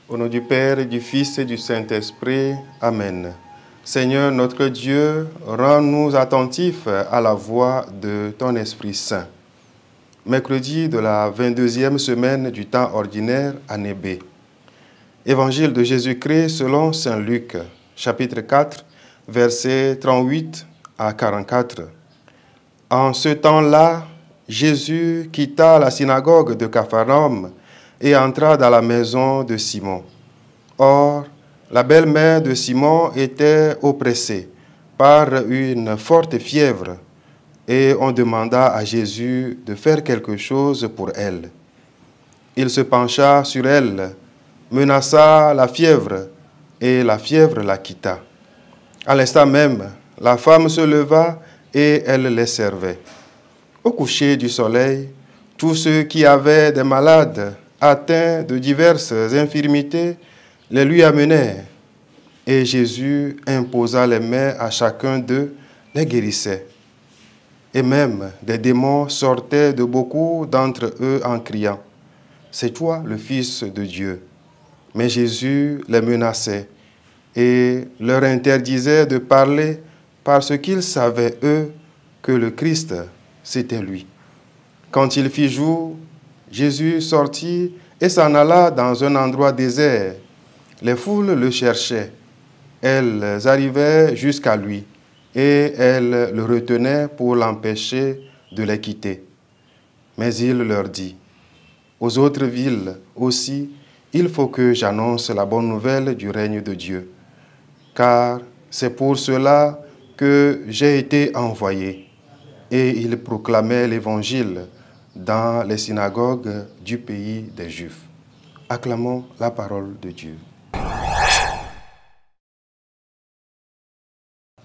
Au nom du Père, et du Fils et du Saint-Esprit. Amen. Seigneur notre Dieu, rends-nous attentifs à la voix de ton Esprit Saint. Mercredi de la 22e semaine du temps ordinaire, année B. Évangile de Jésus-Christ selon saint Luc, chapitre 4, versets 38 à 44. En ce temps-là, Jésus quitta la synagogue de Capharnaüm et entra dans la maison de Simon. Or, la belle-mère de Simon était oppressée par une forte fièvre, et on demanda à Jésus de faire quelque chose pour elle. Il se pencha sur elle, menaça la fièvre, et la fièvre la quitta. À l'instant même, la femme se leva et elle les servait. Au coucher du soleil, tous ceux qui avaient des malades atteints de diverses infirmités les lui amenèrent, et Jésus imposa les mains à chacun d'eux, les guérissait. Et même des démons sortaient de beaucoup d'entre eux en criant, « C'est toi le Fils de Dieu ». Mais Jésus les menaçait et leur interdisait de parler parce qu'ils savaient, eux, que le Christ, c'était lui. Quand il fit jour, Jésus sortit et s'en alla dans un endroit désert. Les foules le cherchaient. Elles arrivaient jusqu'à lui et elles le retenaient pour l'empêcher de les quitter. Mais il leur dit, « Aux autres villes aussi, il faut que j'annonce la bonne nouvelle du règne de Dieu, car c'est pour cela que j'ai été envoyé. » Et il proclamait l'évangile dans les synagogues du pays des Juifs. Acclamons la parole de Dieu.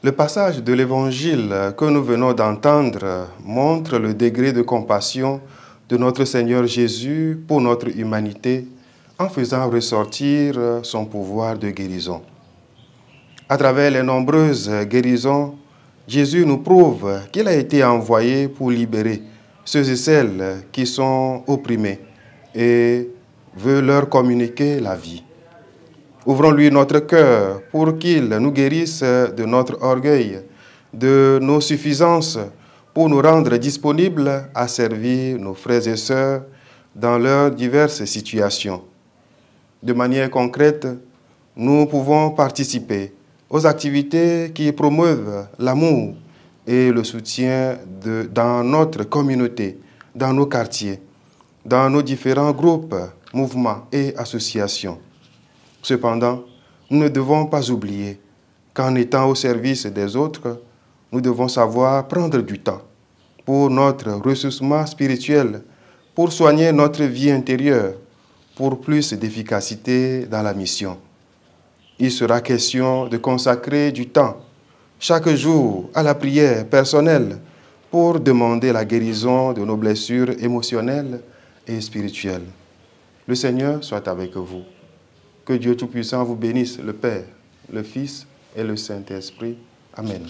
Le passage de l'évangile que nous venons d'entendre montre le degré de compassion de notre Seigneur Jésus pour notre humanité en faisant ressortir son pouvoir de guérison. À travers les nombreuses guérisons, Jésus nous prouve qu'il a été envoyé pour libérer ceux et celles qui sont opprimés et veut leur communiquer la vie. Ouvrons-lui notre cœur pour qu'il nous guérisse de notre orgueil, de nos suffisances, pour nous rendre disponibles à servir nos frères et sœurs dans leurs diverses situations. De manière concrète, nous pouvons participer aux activités qui promeuvent l'amour et le soutien dans notre communauté, dans nos quartiers, dans nos différents groupes, mouvements et associations. Cependant, nous ne devons pas oublier qu'en étant au service des autres, nous devons savoir prendre du temps pour notre ressourcement spirituel, pour soigner notre vie intérieure, pour plus d'efficacité dans la mission. Il sera question de consacrer du temps chaque jour à la prière personnelle pour demander la guérison de nos blessures émotionnelles et spirituelles. Le Seigneur soit avec vous. Que Dieu Tout-Puissant vous bénisse, le Père, le Fils et le Saint-Esprit. Amen.